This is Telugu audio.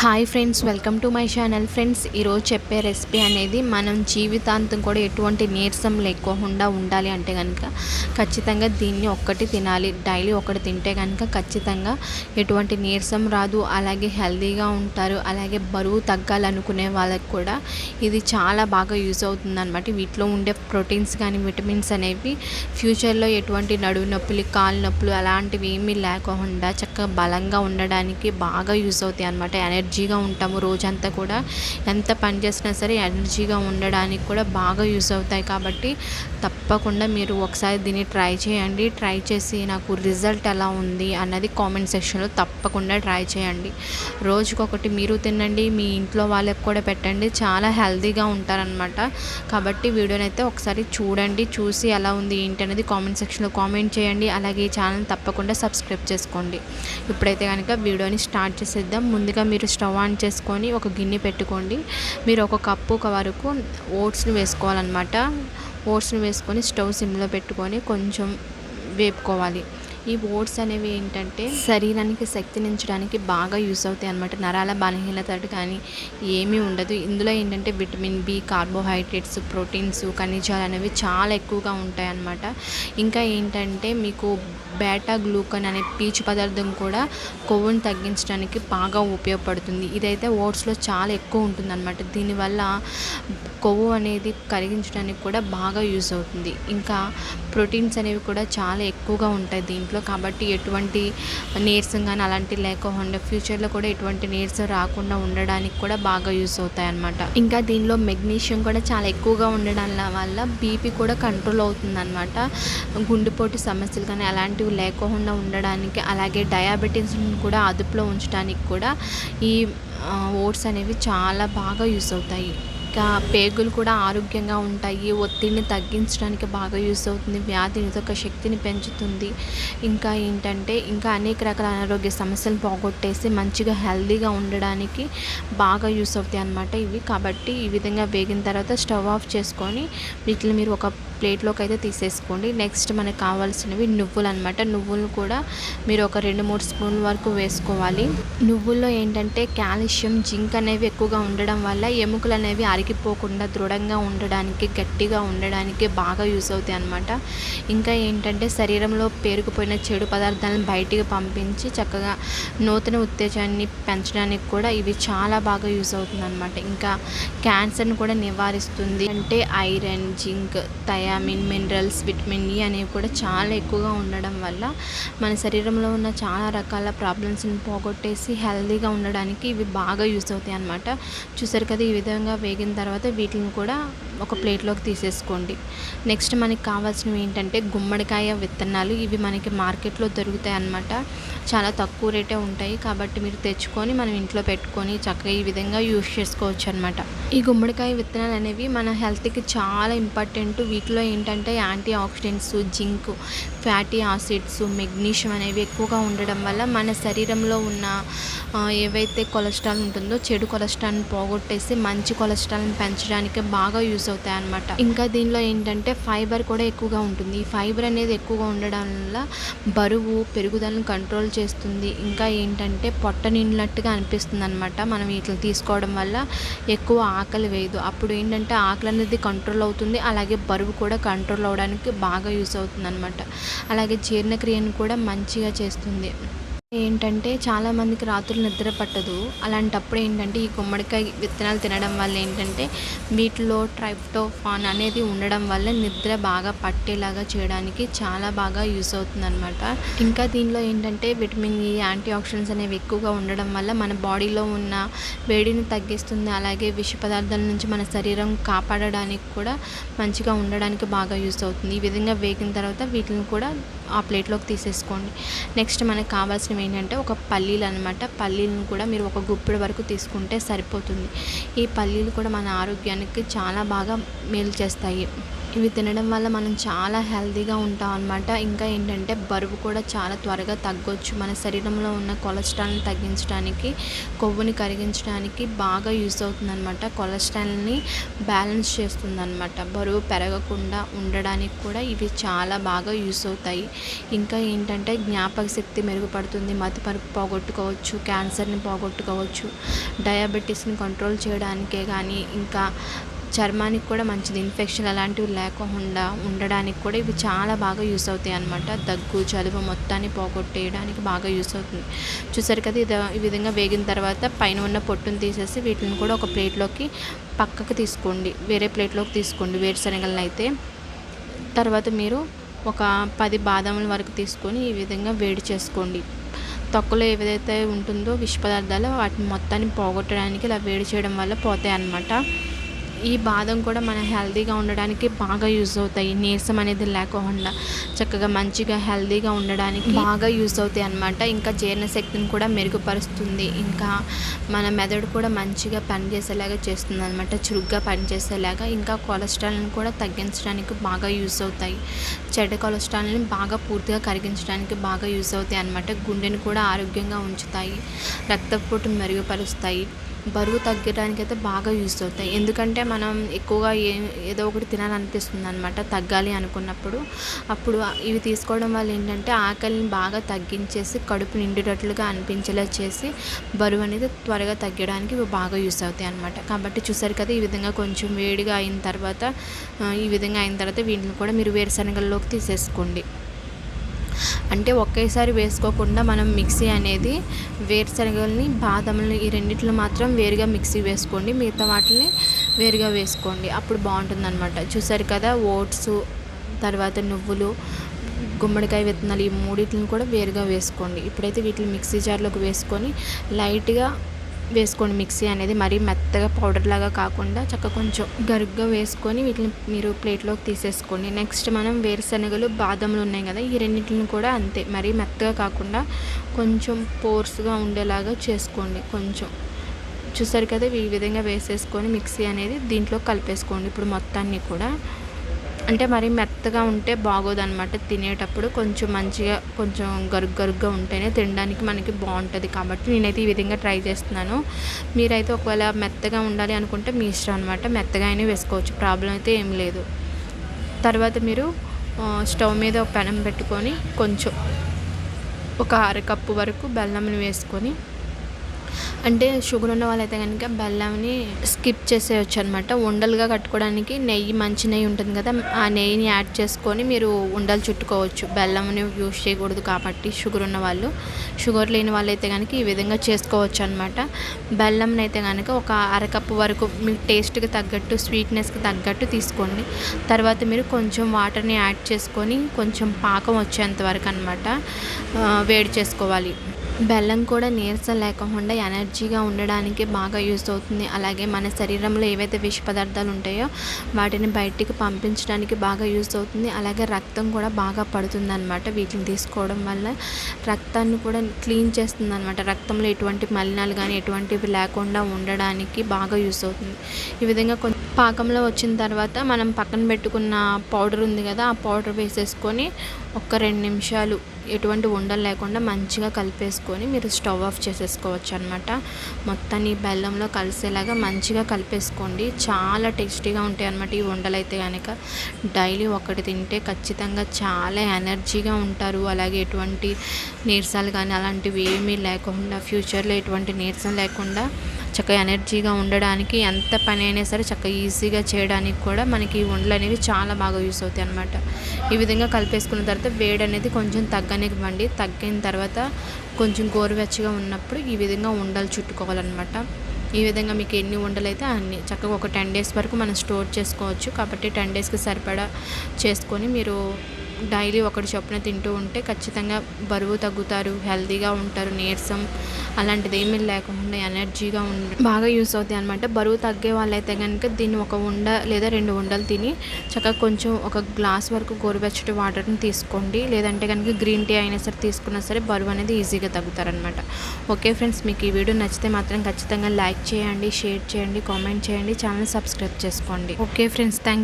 Hi friends, welcome to my channel. Friends, ఈరోజు చెప్పే రెసిపీ అనేది మనం జీవితాంతం కూడా ఎటువంటి నీరసం లేకుండా ఉండాలి అంటే కనుక ఖచ్చితంగా దీన్ని ఒక్కటి తినాలి. డైలీ ఒకటి తింటే కనుక ఖచ్చితంగా ఎటువంటి నీరసం రాదు, అలాగే హెల్తీగా ఉంటారు. అలాగే బరువు తగ్గాలనుకునే వాళ్ళకి కూడా ఇది చాలా బాగా యూజ్ అవుతుంది అనమాట. వీటిలో ఉండే ప్రోటీన్స్ కానీ విటమిన్స్ అనేవి ఫ్యూచర్లో ఎటువంటి నడుము నొప్పులు, కాలు నొప్పులు అలాంటివి ఏమీ లేకుండా చక్కగా బలంగా ఉండడానికి బాగా యూజ్ అవుతాయి అనమాట. ఎనర్జీగా ఉంటాము, రోజంతా కూడా ఎంత పని చేసినా సరే ఎనర్జీగా ఉండడానికి కూడా బాగా యూజ్ అవుతాయి. కాబట్టి తప్పకుండా మీరు ఒకసారి దీన్ని ట్రై చేయండి. ట్రై చేసి నాకు రిజల్ట్ ఎలా ఉంది అన్నది కామెంట్ సెక్షన్లో తప్పకుండా ట్రై చేయండి. రోజుకొకటి మీరు తినండి, మీ ఇంట్లో వాళ్ళకి కూడా పెట్టండి. చాలా హెల్తీగా ఉంటారనమాట. కాబట్టి వీడియోని అయితే ఒకసారి చూడండి, చూసి ఎలా ఉంది ఏంటి అనేది కామెంట్ సెక్షన్లో కామెంట్ చేయండి. అలాగే ఈ ఛానల్ తప్పకుండా సబ్స్క్రైబ్ చేసుకోండి. ఇప్పుడైతే కనుక వీడియోని స్టార్ట్ చేసేద్దాం. ముందుగా మీరు స్టవ్ ఆన్ చేసుకొని ఒక గిన్నె పెట్టుకోండి. మీరు ఒక కప్పు వరకు ఓట్స్ని వేసుకోవాలన్నమాట. ఓట్స్ని వేసుకొని స్టవ్ సిమ్లో పెట్టుకొని కొంచెం వేపుకోవాలి. ఈ ఓట్స్ అనేవి ఏంటంటే శరీరానికి శక్తినించడానికి బాగా యూస్ అవుతాయి అన్నమాట. నరాల బలహీనత కానీ ఏమీ ఉండదు. ఇందులో ఏంటంటే విటమిన్ బి, కార్బోహైడ్రేట్స్, ప్రోటీన్స్, ఖనిజాలు అనేవి చాలా ఎక్కువగా ఉంటాయి అన్నమాట. ఇంకా ఏంటంటే మీకు బేటా గ్లూకన్ అనే పీచు పదార్థం కూడా కొవ్వును తగ్గించడానికి బాగా ఉపయోగపడుతుంది. ఇదైతే ఓట్స్లో చాలా ఎక్కువ ఉంటుందన్నమాట. దీనివల్ల కొవ్వు అనేది కరిగించడానికి కూడా బాగా యూజ్ అవుతుంది. ఇంకా ప్రోటీన్స్ అనేవి కూడా చాలా ఎక్కువగా ఉంటాయి దీంట్లో. కాబట్టి ఎటువంటి నీరసం కానీ అలాంటివి లేకుండా ఫ్యూచర్లో కూడా ఎటువంటి నీరసం రాకుండా ఉండడానికి కూడా బాగా యూజ్ అవుతాయి అన్నమాట. ఇంకా దీనిలో మెగ్నీషియం కూడా చాలా ఎక్కువగా ఉండడం వల్ల బీపీ కూడా కంట్రోల్ అవుతుంది అనమాట. గుండెపోటు సమస్యలు కానీ అలాంటివి లేకుండా ఉండడానికి, అలాగే డయాబెటీస్ని కూడా అదుపులో ఉంచడానికి కూడా ఈ ఓట్స్ అనేవి చాలా బాగా యూజ్ అవుతాయి. ఇంకా పేగులు కూడా ఆరోగ్యంగా ఉంటాయి. ఒత్తిడిని తగ్గించడానికి బాగా యూస్ అవుతుంది. వ్యాధి నిరోధక శక్తిని పెంచుతుంది. ఇంకా ఏంటంటే ఇంకా అనేక రకాల అనారోగ్య సమస్యలు పోగొట్టేసి మంచిగా హెల్తీగా ఉండడానికి బాగా యూస్ అవుతాయి అన్నమాట ఇవి. కాబట్టి ఈ విధంగా వేగిన తర్వాత స్టవ్ ఆఫ్ చేసుకొని వీటిని మీరు ఒక ప్లేట్లోకి అయితే తీసేసుకోండి. నెక్స్ట్ మనకు కావాల్సినవి నువ్వులు అనమాట. నువ్వులు కూడా మీరు ఒక 2-3 స్పూన్ల వరకు వేసుకోవాలి. నువ్వుల్లో ఏంటంటే కాల్షియం, జింక్ అనేవి ఎక్కువగా ఉండడం వల్ల ఎముకలు అనేవి అరిగిపోకుండా దృఢంగా ఉండడానికి, గట్టిగా ఉండడానికి బాగా యూస్ అవుతాయి అన్నమాట. ఇంకా ఏంటంటే శరీరంలో పేరుకుపోయిన చెడు పదార్థాలను బయటికి పంపించి చక్కగా నూతన ఉత్తేజాన్ని పెంచడానికి కూడా ఇవి చాలా బాగా యూస్ అవుతుంది అనమాట. ఇంకా క్యాన్సర్ని కూడా నివారిస్తుంది. అంటే iron, zinc, thiamine, minerals, vitamin E అనేవి కూడా చాలా ఎక్కువగా ఉండడం వల్ల మన శరీరంలో ఉన్న చాలా రకాల ప్రాబ్లమ్స్ని పోగొట్టేసి హెల్తీగా ఉండడానికి ఇవి బాగా యూస్ అవుతాయి అన్నమాట. చూసారు కదా, ఈ విధంగా వేగిన తర్వాత వీటిని కూడా ఒక ప్లేట్లోకి తీసేసుకోండి. నెక్స్ట్ మనకి కావాల్సినవి ఏంటంటే గుమ్మడికాయ విత్తనాలు. ఇవి మనకి మార్కెట్లో దొరుకుతాయి అన్నమాట. చాలా తక్కువ రేటే ఉంటాయి. కాబట్టి మీరు తెచ్చుకొని మనం ఇంట్లో పెట్టుకొని చక్కగా ఈ విధంగా యూస్ చేసుకోవచ్చు అనమాట. ఈ గుమ్మడికాయ విత్తనాలు అనేవి మన హెల్త్కి చాలా ఇంపార్టెంట్. వీటిలో ఏంటంటే antioxidants, zinc, fatty acids, magnesium అనేవి ఎక్కువగా ఉండడం వల్ల మన శరీరంలో ఉన్న ఏవైతే కొలెస్ట్రాల్ ఉంటుందో చెడు కొలెస్ట్రాల్ని పోగొట్టేసి మంచి కొలెస్ట్రాల్ని పెంచడానికి బాగా యూస్ అవుతాయి అన్నమాట. ఇంకా దీనిలో ఏంటంటే ఫైబర్ కూడా ఎక్కువగా ఉంటుంది. ఈ ఫైబర్ అనేది ఎక్కువగా ఉండడం వల్ల బరువు పెరుగుదలను కంట్రోల్ చేస్తుంది. ఇంకా ఏంటంటే పొట్ట నిండినట్టుగా అనిపిస్తుంది అనమాట. మనం వీటిని తీసుకోవడం వల్ల ఎక్కువ ఆకలి వేయదు. అప్పుడు ఏంటంటే ఆకలి అనేది కంట్రోల్ అవుతుంది. అలాగే బరువు కూడా కంట్రోల్ అవ్వడానికి బాగా యూస్ అవుతుంది అనమాట. అలాగే జీర్ణక్రియను కూడా మంచిగా చేస్తుంది. ఏంటంటే చాలామందికి రాత్రులు నిద్ర పట్టదు. అలాంటప్పుడు ఏంటంటే ఈ గుమ్మడికాయ విత్తనాలు తినడం వల్ల ఏంటంటే వీటిలో ట్రైప్టోఫాన్ అనేది ఉండడం వల్ల నిద్ర బాగా పట్టేలాగా చేయడానికి చాలా బాగా యూస్ అవుతుంది అనమాట. ఇంకా దీనిలో ఏంటంటే విటమిన్ ఈ, యాంటీ ఆక్సిడెంట్స్ అనేవి ఎక్కువగా ఉండడం వల్ల మన బాడీలో ఉన్న వేడిని తగ్గిస్తుంది. అలాగే విష పదార్థాల నుంచి మన శరీరం కాపాడడానికి కూడా మంచిగా ఉండడానికి బాగా యూస్ అవుతుంది. ఈ విధంగా వేగిన తర్వాత వీటిని కూడా ఆ ప్లేట్లోకి తీసేసుకోండి. నెక్స్ట్ మనకు కావాల్సినవి ఏంటంటే ఒక పల్లీలు అనమాట. పల్లీలను కూడా మీరు ఒక గుప్పెడు వరకు తీసుకుంటే సరిపోతుంది. ఈ పల్లీలు కూడా మన ఆరోగ్యానికి చాలా బాగా మేలు చేస్తాయి. ఇవి తినడం వల్ల మనం చాలా హెల్తీగా ఉంటాం అన్నమాట. ఇంకా ఏంటంటే బరువు కూడా చాలా త్వరగా తగ్గొచ్చు. మన శరీరంలో ఉన్న కొలెస్ట్రాల్ని తగ్గించడానికి, కొవ్వుని కరిగించడానికి బాగా యూస్ అవుతుందన్నమాట. కొలెస్ట్రాల్ని బ్యాలెన్స్ చేస్తుందన్నమాట. బరువు పెరగకుండా ఉండడానికి కూడా ఇవి చాలా బాగా యూస్ అవుతాయి. ఇంకా ఏంటంటే జ్ఞాపక శక్తి మెరుగుపడుతుంది, మతిమరుపు పోగొట్టుకోవచ్చు, క్యాన్సర్ని పోగొట్టుకోవచ్చు, డయాబెటీస్ని కంట్రోల్ చేయడానికే కానీ, ఇంకా చర్మానికి కూడా మంచిది. ఇన్ఫెక్షన్ అలాంటివి లేకుండా ఉండడానికి కూడా ఇవి చాలా బాగా యూస్ అవుతాయి అన్నమాట. దగ్గు, జలుబు మొత్తాన్ని పోగొట్టేయడానికి బాగా యూస్ అవుతుంది. చూసారు కదా, ఈ విధంగా వేగిన తర్వాత పైన ఉన్న పొట్టును తీసేసి వీటిని కూడా ఒక ప్లేట్లోకి పక్కకు తీసుకోండి. వేరే ప్లేట్లోకి తీసుకోండి వేరుశనగలను అయితే. తర్వాత మీరు ఒక 10 బాదాముల వరకు తీసుకొని ఈ విధంగా వేడి చేసుకోండి. తొక్కలో ఏదైతే ఉంటుందో విష పదార్థాలు వాటిని మొత్తాన్ని పోగొట్టడానికి ఇలా వేడి చేయడం వల్ల పోతాయి అన్నమాట. ఈ బాదం కూడా మన హెల్తీగా ఉండడానికి బాగా యూజ్ అవుతాయి. నీరసం అనేది లేకుండా చక్కగా మంచిగా హెల్తీగా ఉండడానికి బాగా యూజ్ అవుతాయి అన్నమాట. ఇంకా జీర్ణశక్తిని కూడా మెరుగుపరుస్తుంది. ఇంకా మన మెదడు కూడా మంచిగా పనిచేసేలాగా చేస్తుంది అన్నమాట, చురుగ్గా పనిచేసేలాగా. ఇంకా కొలెస్ట్రాల్ని కూడా తగ్గించడానికి బాగా యూజ్ అవుతాయి. చెడ్డ కొలెస్ట్రాల్ని బాగా పూర్తిగా కరిగించడానికి బాగా యూజ్ అవుతాయి అన్నమాట. గుండెని కూడా ఆరోగ్యంగా ఉంచుతాయి, రక్తపోటును మెరుగుపరుస్తాయి, బరువు తగ్గడానికి అయితే బాగా యూస్ అవుతాయి. ఎందుకంటే మనం ఎక్కువగా ఏదో ఒకటి తినాలనిపిస్తుంది అనమాట తగ్గాలి అనుకున్నప్పుడు. అప్పుడు ఇవి తీసుకోవడం వల్ల ఏంటంటే ఆకలిని బాగా తగ్గించేసి కడుపు నిండేటట్లుగా అనిపించేలా చేసి బరువు అనేది త్వరగా తగ్గడానికి ఇవి బాగా యూస్ అవుతాయి అనమాట. కాబట్టి చూసారు కదా, ఈ విధంగా కొంచెం వేడిగా అయిన తర్వాత వీటిని కూడా మీరు వేరుశనగల్లోకి తీసేసుకోండి. అంటే ఒకేసారి వేసుకోకుండా మనం మిక్సీ అనేది వేరుశనగల్ని, బాదంని ఈ రెండిట్లో మాత్రం వేరుగా మిక్సీ వేసుకోండి. మిగతా వాటిని వేరుగా వేసుకోండి, అప్పుడు బాగుంటుందన్నమాట. చూసారు కదా, ఓట్స్, తర్వాత నువ్వులు, గుమ్మడికాయ విత్తనాలు ఈ మూడింటిని కూడా వేరుగా వేసుకోండి. ఇప్పుడైతే వీటిని మిక్సీ జార్లోకి వేసుకొని లైట్గా వేసుకోండి. మిక్సీ అనేది మరీ మెత్తగా పౌడర్ లాగా కాకుండా చక్కగా కొంచెం గరుగ్గా వేసుకొని వీటిని మీరు ప్లేట్లోకి తీసేసుకోండి. నెక్స్ట్ మనం వేరుశనగలు, బాదంలు ఉన్నాయి కదా, ఈ రెండింటిని కూడా అంతే, మరీ మెత్తగా కాకుండా కొంచెం పోర్స్గా ఉండేలాగా చేసుకోండి. కొంచెం చూసారు కదా, ఈ విధంగా వేసేసుకొని మిక్సీ అనేది దీంట్లో కలిపేసుకోండి. ఇప్పుడు మొత్తాన్ని కూడా అంటే మరీ మెత్తగా ఉంటే బాగోదన్నమాట. తినేటప్పుడు కొంచెం మంచిగా కొంచెం గరుగ్గా ఉంటేనే తినడానికి మనకి బాగుంటుంది. కాబట్టి నేనైతే ఈ విధంగా ట్రై చేస్తున్నాను. మీరైతే ఒకవేళ మెత్తగా ఉండాలి అనుకుంటే మీ ఇష్టం అనమాట, మెత్తగా అయినా వేసుకోవచ్చు, ప్రాబ్లం అయితే ఏం లేదు. తర్వాత మీరు స్టవ్ మీద ఒక పెనం పెట్టుకొని కొంచెం ఒక 1/2 కప్పు వరకు బెల్లంని వేసుకొని, అంటే షుగర్ ఉన్న వాళ్ళైతే కనుక బెల్లంని స్కిప్ చేసేయచ్చు అనమాట. ఉండలుగా కట్టుకోవడానికి నెయ్యి, మంచి నెయ్యి ఉంటుంది కదా, ఆ నెయ్యిని యాడ్ చేసుకొని మీరు ఉండలు చుట్టుకోవచ్చు. బెల్లంని యూజ్ చేయకూడదు కాబట్టి షుగర్ ఉన్న వాళ్ళు. షుగర్ లేని వాళ్ళైతే కనుక ఈ విధంగా చేసుకోవచ్చు అనమాట. బెల్లంని అయితే కనుక ఒక 1/2 కప్పు వరకు మీ టేస్ట్కి తగ్గట్టు, స్వీట్నెస్కి తగ్గట్టు తీసుకోండి. తర్వాత మీరు కొంచెం వాటర్ని యాడ్ చేసుకొని కొంచెం పాకం వచ్చేంత వరకు అనమాట వేడి చేసుకోవాలి. బెల్లం కూడా నీరసం లేకుండా ఎనర్జీగా ఉండడానికి బాగా యూస్ అవుతుంది. అలాగే మన శరీరంలో ఏవైతే విష పదార్థాలు ఉంటాయో వాటిని బయటికి పంపించడానికి బాగా యూస్ అవుతుంది. అలాగే రక్తం కూడా బాగా పడుతుంది అనమాట. వీటిని తీసుకోవడం వల్ల రక్తాన్ని కూడా క్లీన్ చేస్తుంది అనమాట. రక్తంలో ఎటువంటి మలినాలు కానీ ఎటువంటివి లేకుండా ఉండడానికి బాగా యూస్ అవుతుంది. ఈ విధంగా కొంచెం పాకంలో వచ్చిన తర్వాత మనం పక్కన పెట్టుకున్న పౌడర్ ఉంది కదా, ఆ పౌడర్ వేసేసుకొని ఒక 2 నిమిషాలు ఎటువంటి ఉండలు లేకుండా మంచిగా కలిపేసుకొని మీరు స్టవ్ ఆఫ్ చేసేసుకోవచ్చు అనమాట. మొత్తాన్ని బెల్లంలో కలిసేలాగా మంచిగా కలిపేసుకోండి. చాలా టేస్టీగా ఉంటాయి అనమాట ఈ ఉండలు అయితే కనుక. డైలీ ఒకటి తింటే ఖచ్చితంగా చాలా ఎనర్జీగా ఉంటారు. అలాగే ఎటువంటి నీరసాలు కానీ అలాంటివి ఏమీ లేకుండా, ఫ్యూచర్లో ఎటువంటి నీరసం లేకుండా చక్కగా ఎనర్జీగా ఉండడానికి, ఎంత పని అయినా సరే చక్కగా ఈజీగా చేయడానికి కూడా మనకి ఈ ఉండలు అనేవి చాలా బాగా యూస్ అవుతాయి అనమాట. ఈ విధంగా కలిపేసుకున్న తర్వాత వేడి అనేది కొంచెం తగ్గనివ్వండి. తగ్గిన తర్వాత కొంచెం గోరువెచ్చగా ఉన్నప్పుడు ఈ విధంగా ఉండలు చుట్టుకోవాలన్నమాట. ఈ విధంగా మీకు ఎన్ని ఉండలు అయితే అన్ని చక్కగా ఒక 10 డేస్ వరకు మనం స్టోర్ చేసుకోవచ్చు. కాబట్టి 10 డేస్కి సరిపడా చేసుకొని మీరు డైలీ ఒకటి చొప్పున తింటూ ఉంటే ఖచ్చితంగా బరువు తగ్గుతారు, హెల్తీగా ఉంటారు. నీరసం అలాంటిది ఏమీ లేకుండా ఎనర్జీగా బాగా యూస్ అవుతాయి అనమాట. బరువు తగ్గే వాళ్ళైతే కనుక దీన్ని ఒక ఉండ లేదా 2 ఉండలు తిని చక్కగా కొంచెం ఒక గ్లాస్ వరకు గోరువెచ్చటి వాటర్ని తీసుకోండి. లేదంటే కనుక గ్రీన్ టీ అయినా సరే తీసుకున్నా సరే బరువు అనేది ఈజీగా తగ్గుతారనమాట. ఓకే ఫ్రెండ్స్, మీకు ఈ వీడియో నచ్చితే మాత్రం ఖచ్చితంగా లైక్ చేయండి, షేర్ చేయండి, కామెంట్ చేయండి, ఛానల్ సబ్స్క్రైబ్ చేసుకోండి. Okay friends, thank